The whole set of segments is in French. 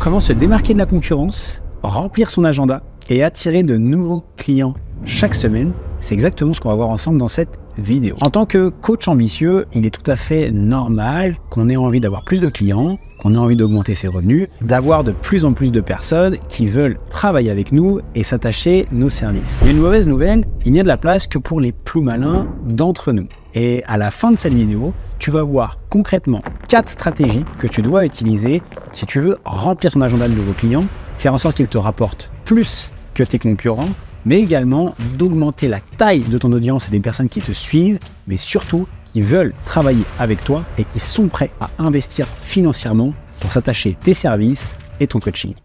Comment se démarquer de la concurrence, remplir son agenda et attirer de nouveaux clients chaque semaine, c'est exactement ce qu'on va voir ensemble dans cette vidéo. En tant que coach ambitieux, il est tout à fait normal qu'on ait envie d'avoir plus de clients, qu'on ait envie d'augmenter ses revenus, d'avoir de plus en plus de personnes qui veulent travailler avec nous et s'attacher nos services. Mais une mauvaise nouvelle, il n'y a de la place que pour les plus malins d'entre nous. Et à la fin de cette vidéo, tu vas voir concrètement 4 stratégies que tu dois utiliser si tu veux remplir ton agenda de nouveaux clients, faire en sorte qu'ils te rapportent plus que tes concurrents, mais également d'augmenter la taille de ton audience et des personnes qui te suivent, mais surtout qui veulent travailler avec toi et qui sont prêts à investir financièrement pour s'attacher tes services et ton coaching.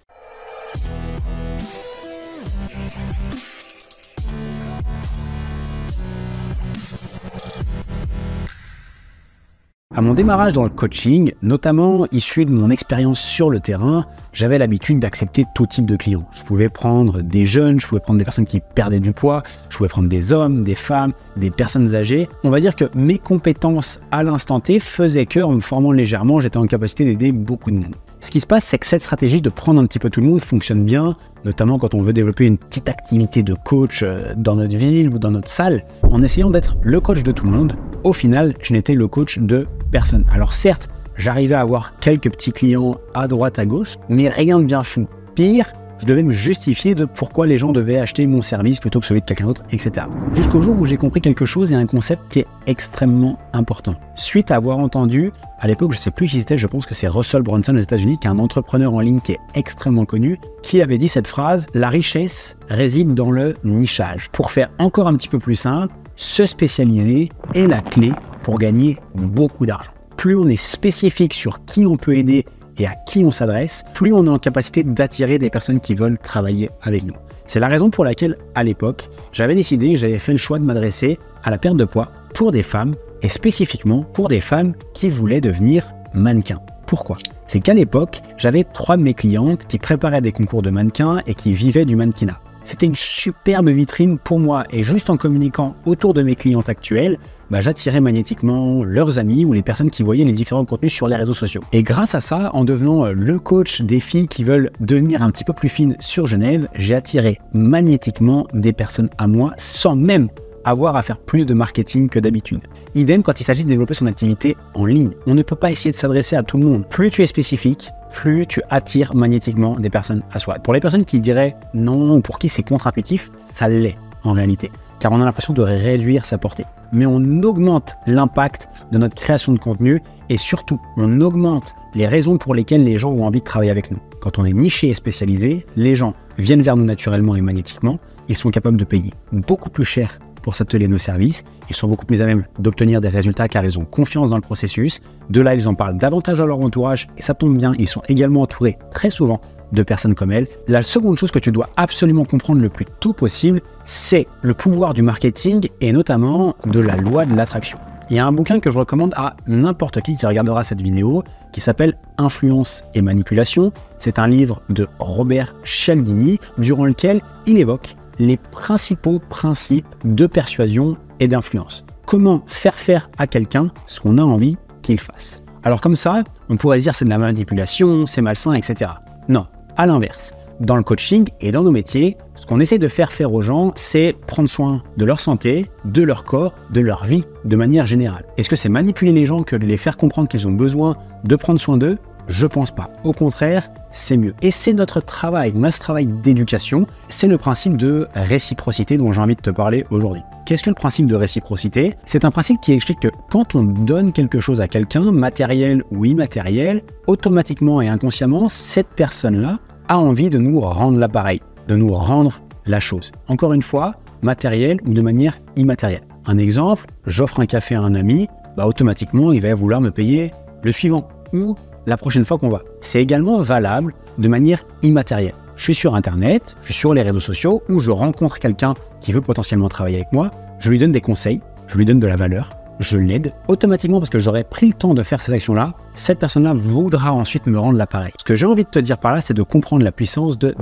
À mon démarrage dans le coaching, notamment issu de mon expérience sur le terrain, j'avais l'habitude d'accepter tout type de clients. Je pouvais prendre des jeunes, je pouvais prendre des personnes qui perdaient du poids, je pouvais prendre des hommes, des femmes, des personnes âgées. On va dire que mes compétences à l'instant T faisaient que, en me formant légèrement, j'étais en capacité d'aider beaucoup de monde. Ce qui se passe, c'est que cette stratégie de prendre un petit peu tout le monde fonctionne bien, notamment quand on veut développer une petite activité de coach dans notre ville ou dans notre salle. En essayant d'être le coach de tout le monde, au final, je n'étais le coach de personne. Alors certes, j'arrivais à avoir quelques petits clients à droite, à gauche, mais rien de bien fou. Pire, je devais me justifier de pourquoi les gens devaient acheter mon service plutôt que celui de quelqu'un d'autre, etc. Jusqu'au jour où j'ai compris quelque chose et un concept qui est extrêmement important. Suite à avoir entendu, à l'époque, je ne sais plus qui c'était, je pense que c'est Russell Brunson aux États-Unis, qui est un entrepreneur en ligne qui est extrêmement connu, qui avait dit cette phrase: la richesse réside dans le nichage. Pour faire encore un petit peu plus simple, se spécialiser est la clé pour gagner beaucoup d'argent. Plus on est spécifique sur qui on peut aider et à qui on s'adresse, plus on est en capacité d'attirer des personnes qui veulent travailler avec nous. C'est la raison pour laquelle, à l'époque, j'avais décidé, j'avais fait le choix de m'adresser à la perte de poids pour des femmes et spécifiquement pour des femmes qui voulaient devenir mannequins. Pourquoi ? C'est qu'à l'époque, j'avais 3 de mes clientes qui préparaient des concours de mannequins et qui vivaient du mannequinat. C'était une superbe vitrine pour moi et juste en communiquant autour de mes clientes actuelles, j'attirais magnétiquement leurs amis ou les personnes qui voyaient les différents contenus sur les réseaux sociaux. Et grâce à ça, en devenant le coach des filles qui veulent devenir un petit peu plus fines sur Genève, j'ai attiré magnétiquement des personnes à moi sans même avoir à faire plus de marketing que d'habitude. Idem quand il s'agit de développer son activité en ligne. On ne peut pas essayer de s'adresser à tout le monde. Plus tu es spécifique, plus tu attires magnétiquement des personnes à soi. Pour les personnes qui diraient non, pour qui c'est contre-intuitif, ça l'est en réalité, car on a l'impression de réduire sa portée. Mais on augmente l'impact de notre création de contenu et surtout, on augmente les raisons pour lesquelles les gens ont envie de travailler avec nous. Quand on est niché et spécialisé, les gens viennent vers nous naturellement et magnétiquement, ils sont capables de payer beaucoup plus cher pour s'atteler nos services, ils sont beaucoup plus à même d'obtenir des résultats car ils ont confiance dans le processus. De là, ils en parlent davantage à leur entourage et ça tombe bien, ils sont également entourés très souvent de personnes comme elles. La seconde chose que tu dois absolument comprendre le plus tôt possible, c'est le pouvoir du marketing et notamment de la loi de l'attraction. Il y a un bouquin que je recommande à n'importe qui regardera cette vidéo qui s'appelle Influence et manipulation. C'est un livre de Robert Cialdini durant lequel il évoque les principaux principes de persuasion et d'influence. Comment faire à quelqu'un ce qu'on a envie qu'il fasse. Alors comme ça, on pourrait se dire c'est de la manipulation, c'est malsain, etc. Non, à l'inverse. Dans le coaching et dans nos métiers, ce qu'on essaie de faire aux gens, c'est prendre soin de leur santé, de leur corps, de leur vie de manière générale. Est-ce que c'est manipuler les gens que de les faire comprendre qu'ils ont besoin de prendre soin d'eux ? Je pense pas. Au contraire, c'est mieux. Et c'est notre travail, notre travail d'éducation. C'est le principe de réciprocité dont j'ai envie de te parler aujourd'hui. Qu'est-ce que le principe de réciprocité ? C'est un principe qui explique que quand on donne quelque chose à quelqu'un, matériel ou immatériel, automatiquement et inconsciemment, cette personne-là a envie de nous rendre l'appareil, de nous rendre la chose. Encore une fois, matériel ou de manière immatérielle. Un exemple, j'offre un café à un ami, automatiquement il va vouloir me payer le suivant ou la prochaine fois qu'on va. C'est également valable de manière immatérielle. Je suis sur Internet, je suis sur les réseaux sociaux où je rencontre quelqu'un qui veut potentiellement travailler avec moi, je lui donne des conseils, je lui donne de la valeur, je l'aide automatiquement parce que j'aurais pris le temps de faire ces actions-là. Cette personne-là voudra ensuite me rendre l'appareil. Ce que j'ai envie de te dire par là, c'est de comprendre la puissance de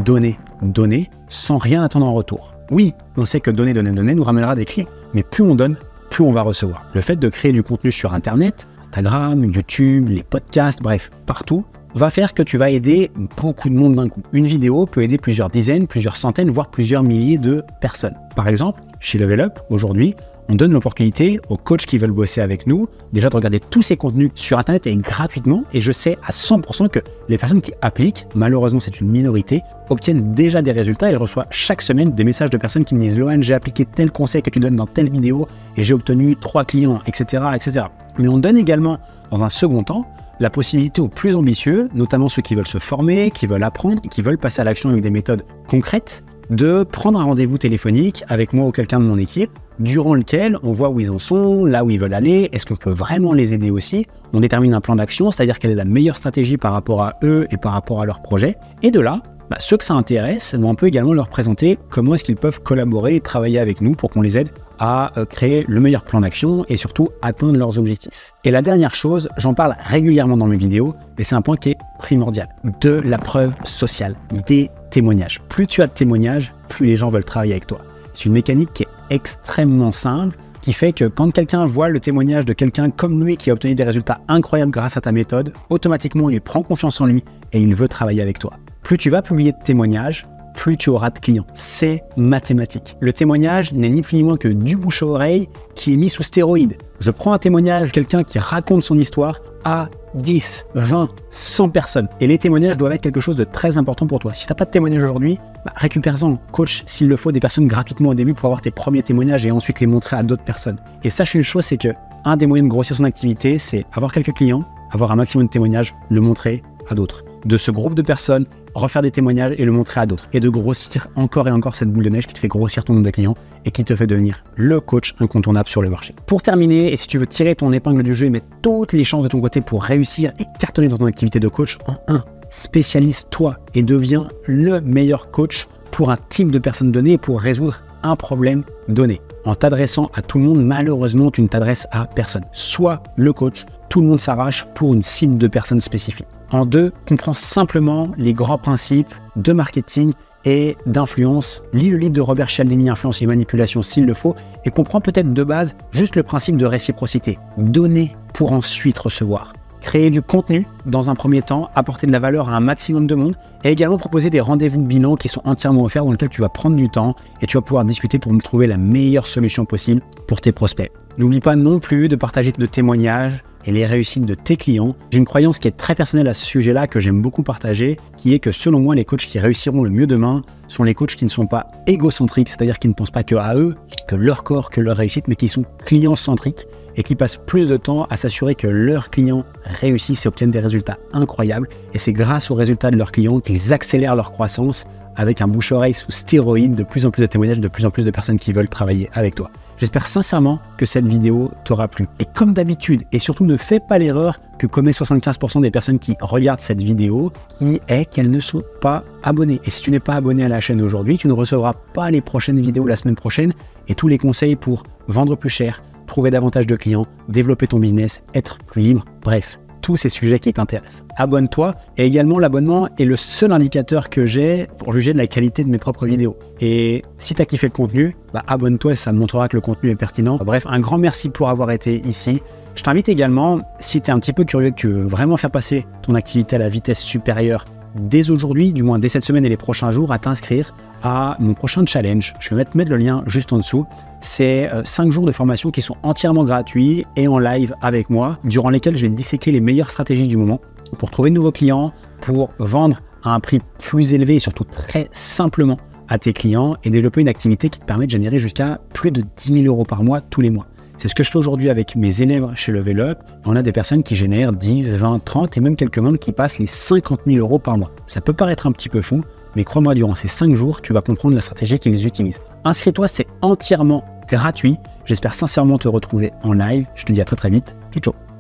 donner sans rien attendre en retour. Oui, on sait que donner nous ramènera des clients, mais plus on donne, plus on va recevoir. Le fait de créer du contenu sur Internet, Instagram, YouTube, les podcasts, bref, partout, va faire que tu vas aider beaucoup de monde d'un coup. Une vidéo peut aider plusieurs dizaines, plusieurs centaines, voire plusieurs milliers de personnes. Par exemple, chez Level Up, aujourd'hui, on donne l'opportunité aux coachs qui veulent bosser avec nous, déjà de regarder tous ces contenus sur Internet et gratuitement. Et je sais à 100% que les personnes qui appliquent, malheureusement c'est une minorité, obtiennent déjà des résultats. Et je reçois chaque semaine des messages de personnes qui me disent « Lohan, j'ai appliqué tel conseil que tu donnes dans telle vidéo et j'ai obtenu 3 clients, etc. etc. » Mais on donne également, dans un second temps, la possibilité aux plus ambitieux, notamment ceux qui veulent se former, qui veulent apprendre et qui veulent passer à l'action avec des méthodes concrètes, de prendre un rendez-vous téléphonique avec moi ou quelqu'un de mon équipe, durant lequel on voit où ils en sont, là où ils veulent aller, est-ce qu'on peut vraiment les aider aussi. On détermine un plan d'action, c'est-à-dire quelle est la meilleure stratégie par rapport à eux et par rapport à leur projet. Et de là, ceux que ça intéresse, on peut également leur présenter comment est-ce qu'ils peuvent collaborer et travailler avec nous pour qu'on les aide à créer le meilleur plan d'action et surtout atteindre leurs objectifs. Et la dernière chose, j'en parle régulièrement dans mes vidéos, mais c'est un point qui est primordial, de la preuve sociale, des témoignages. Plus tu as de témoignages, plus les gens veulent travailler avec toi. C'est une mécanique qui est extrêmement simple, qui fait que quand quelqu'un voit le témoignage de quelqu'un comme lui qui a obtenu des résultats incroyables grâce à ta méthode, automatiquement il prend confiance en lui et il veut travailler avec toi. Plus tu vas publier de témoignages, plus tu auras de clients. C'est mathématique. Le témoignage n'est ni plus ni moins que du bouche à oreille qui est mis sous stéroïdes. Je prends un témoignage, quelqu'un qui raconte son histoire à 10, 20, 100 personnes. Et les témoignages doivent être quelque chose de très important pour toi. Si tu n'as pas de témoignage aujourd'hui, récupère-en, coach s'il le faut des personnes gratuitement au début pour avoir tes premiers témoignages et ensuite les montrer à d'autres personnes. Et sache une chose, c'est que un des moyens de grossir son activité, c'est avoir quelques clients, avoir un maximum de témoignages, le montrer à d'autres. De ce groupe de personnes, refaire des témoignages et le montrer à d'autres. Et de grossir encore et encore cette boule de neige qui te fait grossir ton nombre de clients et qui te fait devenir le coach incontournable sur le marché. Pour terminer, et si tu veux tirer ton épingle du jeu et mettre toutes les chances de ton côté pour réussir et cartonner dans ton activité de coach, en 1, spécialise-toi et deviens le meilleur coach pour un type de personnes données et pour résoudre un problème donné. En t'adressant à tout le monde, malheureusement, tu ne t'adresses à personne. Sois le coach, tout le monde s'arrache pour une cible de personnes spécifiques. En 2, comprends simplement les grands principes de marketing et d'influence. Lis le livre de Robert Cialdini, Influence et Manipulation s'il le faut, et comprends peut-être de base juste le principe de réciprocité. Donner pour ensuite recevoir. Créer du contenu dans un premier temps, apporter de la valeur à un maximum de monde et également proposer des rendez-vous bilans qui sont entièrement offerts dans lesquels tu vas prendre du temps et tu vas pouvoir discuter pour me trouver la meilleure solution possible pour tes prospects. N'oublie pas non plus de partager de témoignages et les réussites de tes clients. J'ai une croyance qui est très personnelle à ce sujet-là que j'aime beaucoup partager, qui est que selon moi, les coachs qui réussiront le mieux demain sont les coachs qui ne sont pas égocentriques, c'est-à-dire qui ne pensent pas que à eux, que leur corps, que leur réussite, mais qui sont client-centriques et qui passent plus de temps à s'assurer que leurs clients réussissent et obtiennent des résultats incroyables. Et c'est grâce aux résultats de leurs clients qu'ils accélèrent leur croissance avec un bouche-oreille sous stéroïdes, de plus en plus de témoignages, de plus en plus de personnes qui veulent travailler avec toi. J'espère sincèrement que cette vidéo t'aura plu. Et comme d'habitude, et surtout ne fais pas l'erreur que commettent 75% des personnes qui regardent cette vidéo, qui est qu'elles ne sont pas abonnées. Et si tu n'es pas abonné à la chaîne aujourd'hui, tu ne recevras pas les prochaines vidéos la semaine prochaine et tous les conseils pour vendre plus cher, trouver davantage de clients, développer ton business, être plus libre, bref. Tous ces sujets qui t'intéressent. Abonne-toi et également l'abonnement est le seul indicateur que j'ai pour juger de la qualité de mes propres vidéos. Et si tu as kiffé le contenu, abonne-toi et ça me montrera que le contenu est pertinent. Bref, un grand merci pour avoir été ici. Je t'invite également, si tu es un petit peu curieux, que tu veux vraiment faire passer ton activité à la vitesse supérieure dès aujourd'hui, du moins dès cette semaine et les prochains jours, à t'inscrire à mon prochain challenge. Je vais mettre le lien juste en dessous. C'est 5 jours de formation qui sont entièrement gratuits et en live avec moi, durant lesquels je vais disséquer les meilleures stratégies du moment pour trouver de nouveaux clients, pour vendre à un prix plus élevé et surtout très simplement à tes clients et développer une activité qui te permet de générer jusqu'à plus de 10 000 euros par mois tous les mois. C'est ce que je fais aujourd'hui avec mes élèves chez Level Up. On a des personnes qui génèrent 10, 20, 30 et même quelques membres qui passent les 50 000 euros par mois. Ça peut paraître un petit peu fou, mais crois-moi, durant ces 5 jours, tu vas comprendre la stratégie qu'ils utilisent. Inscris-toi, c'est entièrement gratuit. J'espère sincèrement te retrouver en live. Je te dis à très très vite. Ciao, ciao.